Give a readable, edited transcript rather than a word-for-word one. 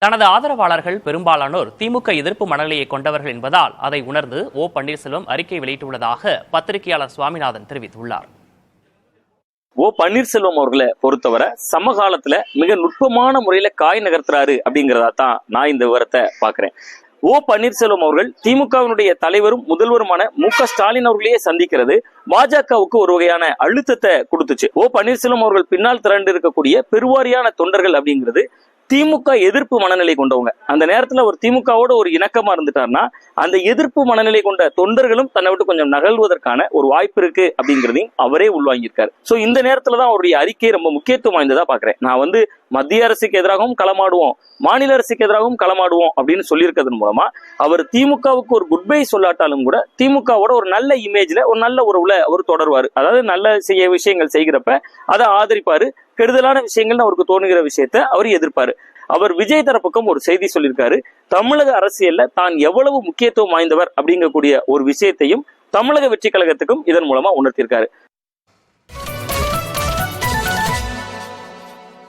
தனது ஆதரவாளர்கள் பெரும்பாலானோர் திமுக எதிர்ப்பு மனநிலையை கொண்டவர்கள் என்பதால் அதை உணர்ந்து ஓ பன்னீர்செல்வம் அறிக்கை வெளியிட்டுள்ளதாக பத்திரிகையாளர் சுவாமிநாதன் தெரிவித்துள்ளார். ஓ பன்னீர்செல்வம் அவர்களை பொறுத்தவரை சமகாலத்துல மிக நுட்பமான முறையில காய் நகர்த்துறாரு அப்படிங்கிறதா தான் நான் இந்த விவரத்தை பாக்குறேன். ஓ பன்னீர்செல்வம் அவர்கள் திமுகவினுடைய தலைவரும் முதல்வருமான மு.க. ஸ்டாலின் அவர்களையே சந்திக்கிறது பாஜகவுக்கு ஒரு வகையான அழுத்தத்தை கொடுத்துச்சு. ஓ பன்னீர்செல்வம் அவர்கள் பின்னால் திரண்டு இருக்கக்கூடிய பெருவாரியான தொண்டர்கள் அப்படிங்கிறது திமுக எதிர்ப்பு மனநிலை கொண்டவங்க. அந்த நேரத்துல ஒரு திமுகவோட ஒரு இணக்கமா இருந்துட்டாருன்னா அந்த எதிர்ப்பு மனநிலை கொண்ட தொண்டர்களும் தன்னை விட்டு கொஞ்சம் நகழ்வதற்கான ஒரு வாய்ப்பு இருக்கு அப்படிங்கிறதையும் அவரே உள்வாங்கியிருக்காரு. சோ இந்த நேரத்துலதான் அவருடைய அறிக்கை ரொம்ப முக்கியத்துவம் வாய்ந்ததா பாக்குறேன். நான் மத்திய அரசுக்கு எதிராகவும் களமாடுவோம், மாநில அரசுக்கு எதிராகவும் களமாடுவோம் அப்படின்னு சொல்லியிருக்கிறதன் மூலமா அவர் திமுகவுக்கு ஒரு குட் பை சொல்லாட்டாலும் கூட திமுகவோட ஒரு நல்ல இமேஜ்ல ஒரு நல்ல உறவுல அவர் தொடர்வாரு. அதாவது நல்ல விஷயங்கள் செய்கிறப்ப அதை ஆதரிப்பாரு, கெடுதலான விஷயங்கள் அவருக்கு தோணுகிற விஷயத்த அவர் எதிர்ப்பாரு. அவர் விஜய் தரப்புக்கும் ஒரு செய்தி சொல்லியிருக்காரு. தமிழக அரசியல்ல தான் எவ்வளவு முக்கியத்துவம் வாய்ந்தவர் அப்படிங்கக்கூடிய ஒரு விஷயத்தையும் தமிழக வெற்றி கழகத்துக்கும் இதன் மூலமா உணர்த்தியிருக்காரு.